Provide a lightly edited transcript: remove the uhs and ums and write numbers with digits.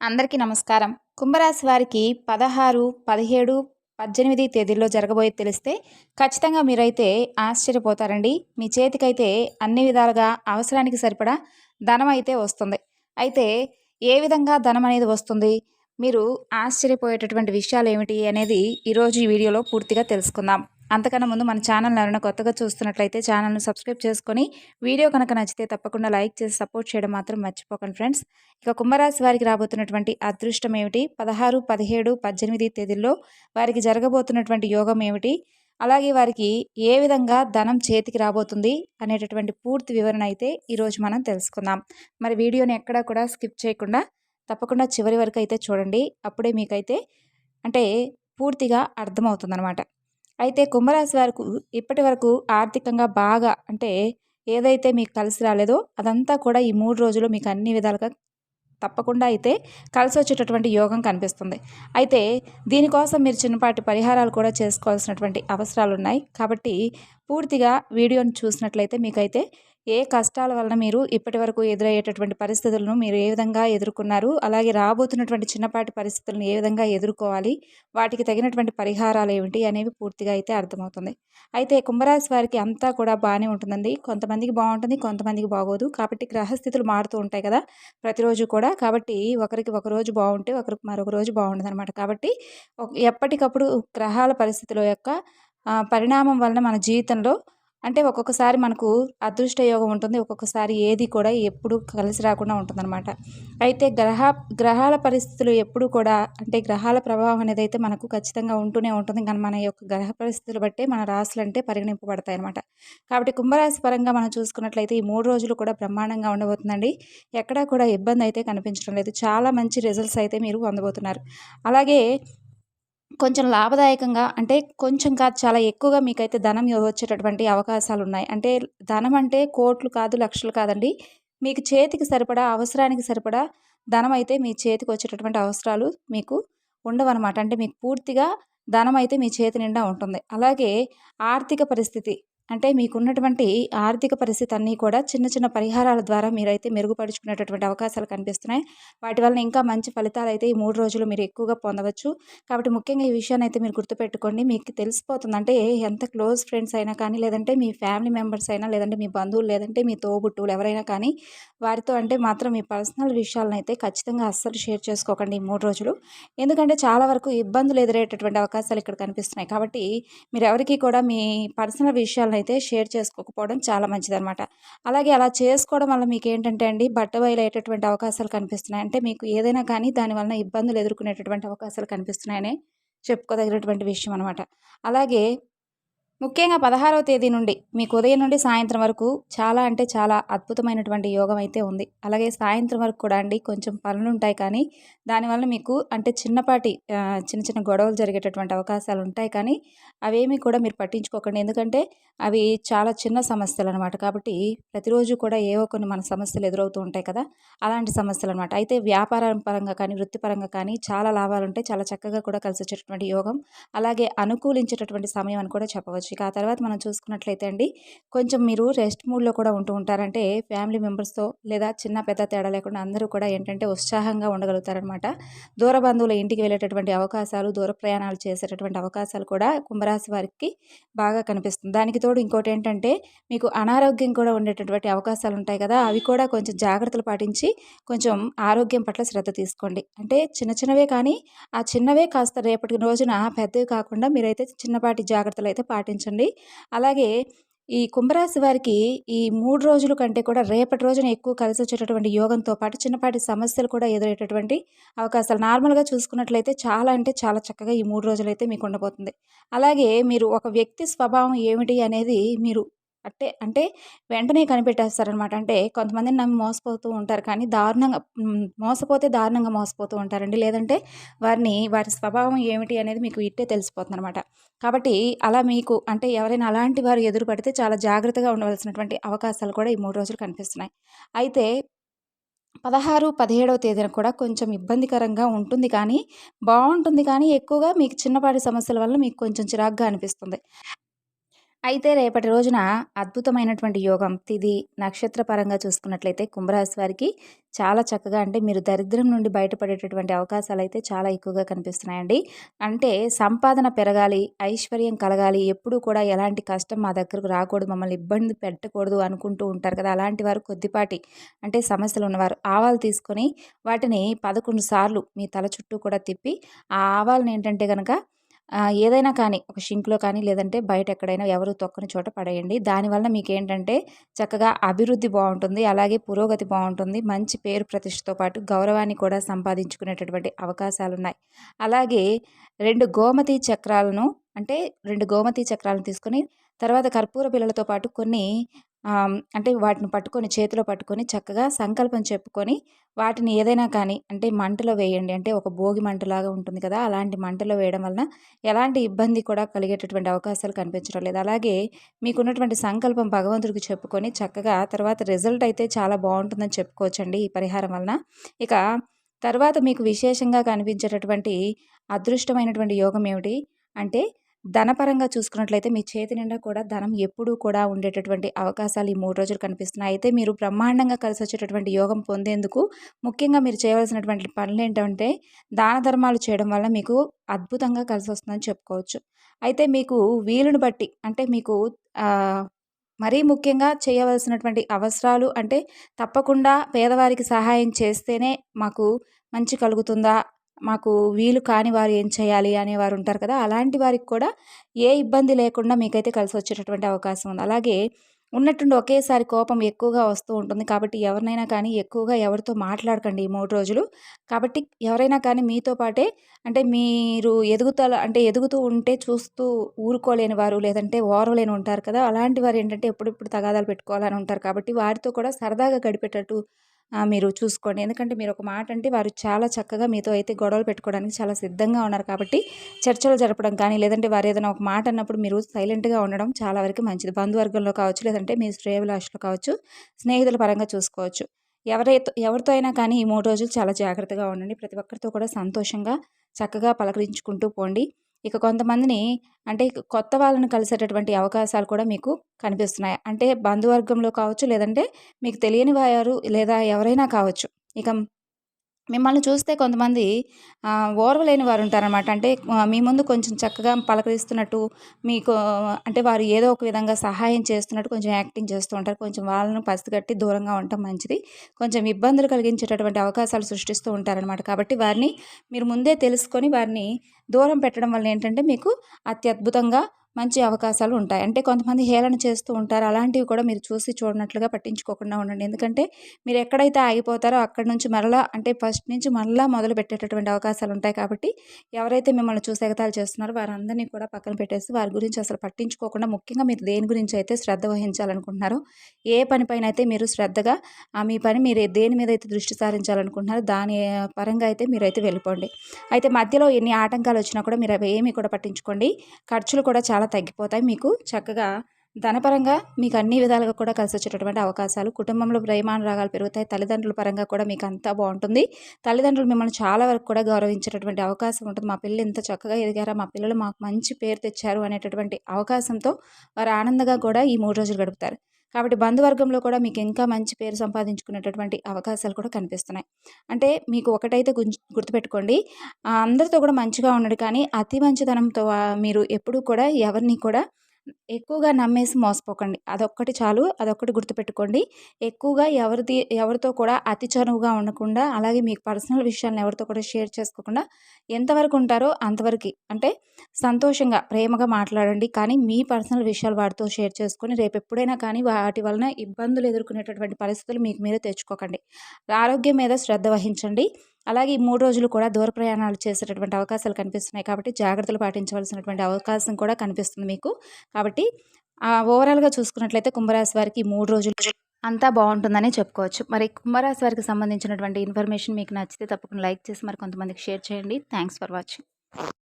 అందరికీ నమస్కారం. కుంభరాశి వారికి 16, 17, 18 తేదీల్లో జరగబోయేది తెలిస్తే ఖచ్చితంగా మీరైతే ఆశ్చర్యపోతారండి. మీ చేతికైతే అన్ని విధాలుగా అవసరానికి సరిపడా ధనమైతే వస్తుంది. అయితే ఏ విధంగా ధనం అనేది వస్తుంది? మీరు ఆశ్చర్యపోయేటటువంటి విషయాలేమిటి అనేది ఈరోజు ఈ వీడియోలో పూర్తిగా తెలుసుకుందాం. అంతకన్నా ముందు మన ఛానల్‌ని ఎవరైనా కొత్తగా చూస్తున్నట్లయితే ఛానల్‌ని సబ్స్క్రైబ్ చేసుకొని, వీడియో కనుక నచ్చితే తప్పకుండా లైక్ చేసి సపోర్ట్ చేయడం మాత్రం మర్చిపోకండి ఫ్రెండ్స్. ఇక కుంభరాశి వారికి రాబోతున్నటువంటి అదృష్టం ఏమిటి? 16, 17, 18 తేదీల్లో వారికి జరగబోతున్నటువంటి యోగం ఏమిటి? అలాగే వారికి ఏ విధంగా ధనం చేతికి రాబోతుంది అనేటటువంటి పూర్తి వివరణ అయితే ఈరోజు మనం తెలుసుకుందాం. మరి వీడియోని ఎక్కడా కూడా స్కిప్ చేయకుండా తప్పకుండా చివరి వరకు అయితే చూడండి. అప్పుడే మీకైతే అంటే పూర్తిగా అర్థమవుతుందనమాట. అయితే కుంభరాశి వారికి ఇప్పటి వరకు ఆర్థికంగా బాగా అంటే ఏదైతే మీకు కలిసి రాలేదో అదంతా కూడా ఈ 3 రోజులు మీకు అన్ని విధాలుగా తప్పకుండా అయితే కలిసొచ్చేటటువంటి యోగం కనిపిస్తుంది. అయితే దీనికోసం మీరు చిన్నపాటి పరిహారాలు కూడా చేసుకోవాల్సినటువంటి అవసరాలున్నాయి. కాబట్టి పూర్తిగా వీడియోని చూసినట్లయితే మీకైతే ఏ కష్టాల వలన మీరు ఇప్పటివరకు ఎదురయ్యేటటువంటి పరిస్థితులను మీరు ఏ విధంగా ఎదుర్కొన్నారు, అలాగే రాబోతున్నటువంటి చిన్నపాటి పరిస్థితులను ఏ విధంగా ఎదుర్కోవాలి, వాటికి తగినటువంటి పరిహారాలు ఏమిటి అనేవి పూర్తిగా అయితే అర్థమవుతుంది. అయితే కుంభరాశి వారికి అంతా కూడా బాగానే ఉంటుందండి. కొంతమందికి బాగుంటుంది, కొంతమందికి బాగోదు. కాబట్టి గ్రహస్థితులు మారుతూ ఉంటాయి కదా ప్రతిరోజు కూడా. కాబట్టి ఒకరికి ఒక రోజు బాగుంటే ఒకరికి మరొక రోజు బాగుండదనమాట. కాబట్టి ఎప్పటికప్పుడు గ్రహాల పరిస్థితుల యొక్క పరిణామం వలన మన జీవితంలో అంటే ఒక్కొక్కసారి మనకు అదృష్ట యోగం ఉంటుంది. ఒక్కొక్కసారి ఏది కూడా ఎప్పుడు కలిసి రాకుండా ఉంటుందన్నమాట. అయితే గ్రహాల పరిస్థితులు ఎప్పుడు కూడా అంటే గ్రహాల ప్రభావం అనేది అయితే మనకు ఖచ్చితంగా ఉంటూనే ఉంటుంది. కానీ మన యొక్క గ్రహ పరిస్థితులు బట్టే మన రాశులు అంటే పరిగణింపబడతాయి అనమాట. కాబట్టి కుంభరాశి పరంగా మనం చూసుకున్నట్లయితే ఈ 3 రోజులు కూడా బ్రహ్మాండంగా ఉండబోతుందండి. ఎక్కడా కూడా ఇబ్బంది అయితే కనిపించడం లేదు. చాలా మంచి రిజల్ట్స్ అయితే మీరు పొందబోతున్నారు. అలాగే కొంచెం లాభదాయకంగా అంటే కొంచెం కాదు చాలా ఎక్కువగా మీకైతే ధనం వచ్చేటటువంటి అవకాశాలున్నాయి. అంటే ధనం అంటే కోట్లు కాదు, లక్షలు కాదండి. మీకు చేతికి సరిపడా, అవసరానికి సరిపడా ధనమైతే మీ చేతికొచ్చేటటువంటి అవసరాలు మీకు ఉండవనమాట. అంటే మీకు పూర్తిగా ధనమైతే మీ చేతి నిండా ఉంటుంది. అలాగే ఆర్థిక పరిస్థితి అంటే మీకున్నటువంటి ఆర్థిక పరిస్థితి అన్నీ కూడా చిన్న చిన్న పరిహారాల ద్వారా మీరైతే మెరుగుపరుచుకునేటటువంటి అవకాశాలు కనిపిస్తున్నాయి. వాటి వలన ఇంకా మంచి ఫలితాలైతే ఈ 3 రోజులు మీరు ఎక్కువగా పొందవచ్చు. కాబట్టి ముఖ్యంగా ఈ విషయాన్నైతే మీరు గుర్తుపెట్టుకోండి. మీకు తెలిసిపోతుంది. అంటే ఎంత క్లోజ్ ఫ్రెండ్స్ అయినా కానీ, లేదంటే మీ ఫ్యామిలీ మెంబర్స్ అయినా, లేదంటే మీ బంధువులు, లేదంటే మీ తోబుట్టువులు ఎవరైనా కానీ వారితో అంటే మాత్రం మీ పర్సనల్ విషయాలనైతే ఖచ్చితంగా అస్సలు షేర్ చేసుకోకండి ఈ 3 రోజులు. ఎందుకంటే చాలా వరకు ఇబ్బందులు ఎదురయ్యేటటువంటి అవకాశాలు ఇక్కడ కనిపిస్తున్నాయి. కాబట్టి మీరెవరికీ కూడా మీ పర్సనల్ విషయాలనైతే షేర్ చేసుకోకపోవడం చాలా మంచిదనమాట. అలాగే అలా చేసుకోవడం వల్ల మీకేంటంటే అండి బట్టబయలయ్యేటటువంటి అవకాశాలు కనిపిస్తున్నాయి. అంటే మీకు ఏదైనా కానీ దానివలన ఇబ్బందులు ఎదుర్కొనేటటువంటి అవకాశాలు కనిపిస్తున్నాయనే చెప్పుకోదగినటువంటి విషయం అనమాట. అలాగే ముఖ్యంగా 16వ తేదీ నుండి మీకు ఉదయం నుండి సాయంత్రం వరకు చాలా అంటే చాలా అద్భుతమైనటువంటి యోగం అయితే ఉంది. అలాగే సాయంత్రం వరకు కూడా అండి కొంచెం పనులుంటాయి కానీ దానివల్ల మీకు అంటే చిన్నపాటి చిన్న చిన్న గొడవలు జరిగేటటువంటి అవకాశాలు ఉంటాయి కానీ అవేమీ కూడా మీరు పట్టించుకోకండి. ఎందుకంటే అవి చాలా చిన్న సమస్యలనమాట. కాబట్టి ప్రతిరోజు కూడా ఏవో కొన్ని మన సమస్యలు ఎదురవుతూ ఉంటాయి కదా! అలాంటి సమస్యలనమాట. అయితే వ్యాపారం పరంగా కానీ, వృత్తిపరంగా కానీ చాలా లాభాలుంటాయి. చాలా చక్కగా కూడా కలిసొచ్చేటటువంటి యోగం. అలాగే అనుకూలించేటటువంటి సమయం అని కూడా చెప్పవచ్చు. ఇక ఆ తర్వాత మనం చూసుకున్నట్లయితే అండి కొంచెం మీరు రెస్ట్ మూడ్‌లో కూడా ఉంటూ ఉంటారంటే ఫ్యామిలీ మెంబర్స్‌తో లేదా చిన్న పెద్ద తేడా లేకుండా అందరూ కూడా ఏంటంటే ఉత్సాహంగా ఉండగలుగుతారనమాట. దూర బంధువుల ఇంటికి వెళ్ళేటటువంటి అవకాశాలు, దూర ప్రయాణాలు చేసేటటువంటి అవకాశాలు కూడా కుంభరాశి వారికి బాగా కనిపిస్తుంది. దానికి తోడు ఇంకోటేంటంటే మీకు అనారోగ్యం కూడా ఉండేటటువంటి అవకాశాలు ఉంటాయి కదా! అవి కూడా కొంచెం జాగ్రత్తలు పాటించి కొంచెం ఆరోగ్యం పట్ల శ్రద్ధ తీసుకోండి. అంటే చిన్న చిన్నవే కానీ ఆ చిన్నవే కాస్త రేపటి రోజున పెద్దవి కాకుండా మీరైతే చిన్నపాటి జాగ్రత్తలైతే పాటించండి. అలాగే ఈ కుంభరాశి వారికి ఈ 3 రోజుల కంటే కూడా రేపటి రోజున ఎక్కువ కలిసొచ్చేటటువంటి యోగంతో పాటు చిన్నపాటి సమస్యలు కూడా ఎదురయ్యేటటువంటి అవకాశాలు నార్మల్‌గా చూసుకున్నట్లయితే చాలా అంటే చాలా చక్కగా ఈ 3 రోజులైతే మీకు ఉండబోతుంది. అలాగే మీరు ఒక వ్యక్తి స్వభావం ఏమిటి అనేది మీరు అంటే వెంటనే కనిపెట్టేస్తారనమాట. అంటే కొంతమందిని నమ్మి మోసపోతూ ఉంటారు కానీ దారుణంగా మోసపోతే దారుణంగా మోసపోతూ ఉంటారండి. లేదంటే వారి స్వభావం ఏమిటి అనేది మీకు ఇట్టే తెలిసిపోతుందనమాట. కాబట్టి అలా మీకు అంటే ఎవరైనా అలాంటి వారు ఎదురు పడితే చాలా జాగ్రత్తగా ఉండవలసినటువంటి అవకాశాలు కూడా ఈ 3 రోజులు కనిపిస్తున్నాయి. అయితే 16, 17వ తేదీన కూడా కొంచెం ఇబ్బందికరంగా ఉంటుంది కానీ, బావుంటుంది కానీ ఎక్కువగా మీకు చిన్నపాటి సమస్యల వల్ల మీకు కొంచెం చిరాకుగా అనిపిస్తుంది. అయితే రేపటి రోజున అద్భుతమైనటువంటి యోగం, తిథి, నక్షత్ర పరంగా చూసుకున్నట్లయితే కుంభరాశి వారికి చాలా చక్కగా అంటే మీరు దరిద్రం నుండి బయటపడేటటువంటి అవకాశాలైతే చాలా ఎక్కువగా కనిపిస్తున్నాయండి. అంటే సంపాదన పెరగాలి, ఐశ్వర్యం కలగాలి, ఎప్పుడూ కూడా ఎలాంటి కష్టం మా దగ్గరకు రాకూడదు, మమ్మల్ని ఇబ్బంది పెట్టకూడదు అనుకుంటూ ఉంటారు కదా! అలాంటి వారు కొద్దిపాటి అంటే సమస్యలు ఉన్నవారు ఆవాలు తీసుకొని వాటిని 11 సార్లు మీ తల చుట్టూ కూడా తిప్పి, ఆ ఆవాలను ఏంటంటే గనక ఏదైనా కానీ ఒక షింక్‌లో కానీ లేదంటే బయట ఎక్కడైనా ఎవరు తొక్కని చోట పడేయండి. దానివల్ల మీకేంటంటే చక్కగా అభివృద్ధి బావుంటుంది. అలాగే పురోగతి బావుంటుంది. మంచి పేరు ప్రతిష్టతో పాటు గౌరవాన్ని కూడా సంపాదించుకునేటటువంటి అవకాశాలున్నాయి. అలాగే 2 గోమతి చక్రాలను అంటే 2 గోమతి చక్రాలను తీసుకొని తర్వాత కర్పూర బిళ్ళలతో పాటు కొన్ని అంటే వాటిని పట్టుకొని చేతిలో పట్టుకొని చక్కగా సంకల్పం చెప్పుకొని వాటిని ఏదైనా కానీ అంటే మంటలో వేయండి. అంటే ఒక భోగి మంటలాగా ఉంటుంది కదా! అలాంటి మంటలో వేయడం వలన ఎలాంటి ఇబ్బంది కూడా కలిగేటటువంటి అవకాశాలు కనిపించడం లేదు. అలాగే మీకున్నటువంటి సంకల్పం భగవంతుడికి చెప్పుకొని చక్కగా తర్వాత రిజల్ట్ అయితే చాలా బావుంటుందని చెప్పుకోవచ్చండి ఈ పరిహారం వలన. ఇక తర్వాత మీకు విశేషంగా కనిపించేటటువంటి అదృష్టమైనటువంటి యోగం ఏమిటి అంటే ధనపరంగా చూసుకున్నట్లయితే మీ చేతి నిండా కూడా ధనం ఎప్పుడూ కూడా ఉండేటటువంటి అవకాశాలు ఈ 3 రోజులు కనిపిస్తున్నాయి. అయితే మీరు బ్రహ్మాండంగా కలిసొచ్చేటటువంటి యోగం పొందేందుకు ముఖ్యంగా మీరు చేయవలసినటువంటి పనులేంటంటే దాన ధర్మాలు చేయడం వల్ల మీకు అద్భుతంగా కలిసొస్తుందని చెప్పుకోవచ్చు. అయితే మీకు వీలుని బట్టి అంటే మీకు ఆహ్, మరీ ముఖ్యంగా చేయవలసినటువంటి అవసరాలు అంటే తప్పకుండా పేదవారికి సహాయం చేస్తేనే మాకు మంచి కలుగుతుందా? మాకు వీలు కాని వారు ఏం చేయాలి అనేవారు ఉంటారు కదా! అలాంటి వారికి కూడా ఏ ఇబ్బంది లేకుండా మీకైతే కలిసొచ్చేటటువంటి అవకాశం ఉంది. అలాగే ఉన్నట్టుండి ఒకేసారి కోపం ఎక్కువగా వస్తూ ఉంటుంది. కాబట్టి ఎవరినైనా కానీ ఎక్కువగా ఎవరితో మాట్లాడకండి ఈ 3 రోజులు. కాబట్టి ఎవరైనా కానీ మీతో పాటే అంటే మీరు ఎదుగుదల అంటే ఎదుగుతూ ఉంటే చూస్తూ ఊరుకోలేని వారు లేదంటే ఓర్వలేని ఉంటారు కదా! అలాంటి వారు ఏంటంటే ఎప్పుడెప్పుడు తగాదాలు పెట్టుకోవాలని ఉంటారు. కాబట్టి వారితో కూడా సరదాగా గడిపేటట్టు మీరు చూసుకోండి. ఎందుకంటే మీరొక మాట అంటే వారు చాలా చక్కగా మీతో అయితే గొడవలు పెట్టుకోవడానికి చాలా సిద్ధంగా ఉన్నారు కాబట్టి చర్చలు జరపడం కానీ, లేదంటే వారేదైనా ఒక మాట అన్నప్పుడు మీరు సైలెంట్‌గా ఉండడం చాలా వరకు మంచిది. బంధువర్గంలో కావచ్చు, లేదంటే మీ శ్రేయోభిలాషులు కావచ్చు, స్నేహితుల పరంగా చూసుకోవచ్చు. ఎవరితో అయినా కానీ ఈ 3 రోజులు చాలా జాగ్రత్తగా ఉండండి. ప్రతి ఒక్కరితో కూడా సంతోషంగా, చక్కగా పలకరించుకుంటూ పోండి. ఇక కొంతమందిని అంటే కొత్త వాళ్ళని కలిసేటటువంటి అవకాశాలు కూడా మీకు కనిపిస్తున్నాయి. అంటే బంధువర్గంలో కావచ్చు, లేదంటే మీకు తెలియని వారు లేదా ఎవరైనా కావచ్చు. ఇక మిమ్మల్ని చూస్తే కొంతమంది ఓర్వలేని వారుంటారనమాట. అంటే మీ ముందు కొంచెం చక్కగా పలకరిస్తున్నట్టు, మీకు అంటే వారు ఏదో ఒక విధంగా సహాయం చేస్తున్నట్టు కొంచెం యాక్టింగ్ చేస్తూ ఉంటారు. కొంచెం వాళ్ళని పసిగట్టి దూరంగా ఉండటం మంచిది. కొంచెం ఇబ్బందులు కలిగించేటటువంటి అవకాశాలు సృష్టిస్తూ ఉంటారనమాట. కాబట్టి వారిని మీరు ముందే తెలుసుకొని వారిని దూరం పెట్టడం వల్ల ఏంటంటే మీకు అత్యద్భుతంగా మంచి అవకాశాలు ఉంటాయి. అంటే కొంతమంది హేళన చేస్తూ ఉంటారు. అలాంటివి కూడా మీరు చూసి చూడనట్లుగా పట్టించుకోకుండా ఉండండి. ఎందుకంటే మీరు ఎక్కడైతే ఆగిపోతారో అక్కడి నుంచి మరలా అంటే ఫస్ట్ నుంచి మళ్ళా మొదలుపెట్టేటటువంటి అవకాశాలు ఉంటాయి. కాబట్టి ఎవరైతే మిమ్మల్ని చూసి ఎగతాళి చేస్తున్నారో వారందరినీ కూడా పక్కన పెట్టేసి వారి గురించి అసలు పట్టించుకోకుండా ముఖ్యంగా మీరు దేని గురించి అయితే శ్రద్ధ వహించాలనుకుంటున్నారో, ఏ పనిపైన అయితే మీరు శ్రద్ధగా మీ పని మీరు దేని మీద అయితే దృష్టి సారించాలనుకుంటున్నారో దాని పరంగా అయితే మీరైతే వెళ్ళిపోండి. అయితే మధ్యలో ఎన్ని ఆటంకాలు వచ్చినా కూడా మీరు అవి ఏమీ కూడా పట్టించుకోండి. ఖర్చులు కూడా చాలా తగ్గిపోతాయి. మీకు చక్కగా ధనపరంగా మీకు అన్ని విధాలుగా కూడా కలిసొచ్చేటటువంటి అవకాశాలు, కుటుంబంలో ప్రేమానురాగాలు పెరుగుతాయి. తల్లిదండ్రుల పరంగా కూడా మీకు అంతా బావుంటుంది. తల్లిదండ్రులు మిమ్మల్ని చాలా వరకు కూడా గౌరవించేటటువంటి అవకాశం ఉంటుంది. మా పిల్లలు ఇంత చక్కగా ఎదిగారా, మా పిల్లలు మాకు మంచి పేరు తెచ్చారు అనేటటువంటి అవకాశంతో వారు ఆనందంగా కూడా ఈ 3 రోజులు గడుపుతారు. కాబట్టి బంధువర్గంలో కూడా మీకు ఇంకా మంచి పేరు సంపాదించుకునేటటువంటి అవకాశాలు కూడా కనిపిస్తున్నాయి. అంటే మీకు ఒకటైతే గుర్తుపెట్టుకోండి. అందరితో కూడా మంచిగా ఉండండి. కానీ అతి మంచితనంతో మీరు ఎప్పుడూ కూడా ఎవరిని కూడా ఎక్కువగా నమ్మేసి మోసపోకండి. అదొక్కటి చాలు. అదొక్కటి గుర్తుపెట్టుకోండి. ఎక్కువగా ఎవరితో కూడా అతి చనువుగా ఉండకుండా, అలాగే మీకు పర్సనల్ విషయాలను ఎవరితో కూడా షేర్ చేసుకోకుండా ఎంతవరకు ఉంటారో అంతవరకి. అంటే సంతోషంగా, ప్రేమగా మాట్లాడండి. కానీ మీ పర్సనల్ విషయాలు వారితో షేర్ చేసుకొని రేపెప్పుడైనా కానీ వాటి వలన ఇబ్బందులు ఎదుర్కొనేటటువంటి పరిస్థితులు మీకు మీరే తెచ్చుకోకండి. ఆరోగ్యం మీద శ్రద్ధ వహించండి. అలాగే ఈ 3 రోజులు కూడా దూర ప్రయాణాలు చేసేటటువంటి అవకాశాలు కనిపిస్తున్నాయి కాబట్టి జాగ్రత్తలు పాటించవలసినటువంటి అవకాశం కూడా కనిపిస్తుంది మీకు. కాబట్టి ఓవరాల్‌గా చూసుకున్నట్లయితే కుంభరాశి వారికి ఈ 3 రోజులు అంతా బావుంటుందనే చెప్పుకోవచ్చు. మరి కుంభరాశి వారికి సంబంధించినటువంటి ఇన్ఫర్మేషన్ మీకు నచ్చితే తప్పకుండా లైక్ చేసి మరి కొంతమందికి షేర్ చేయండి. Thanks for watching.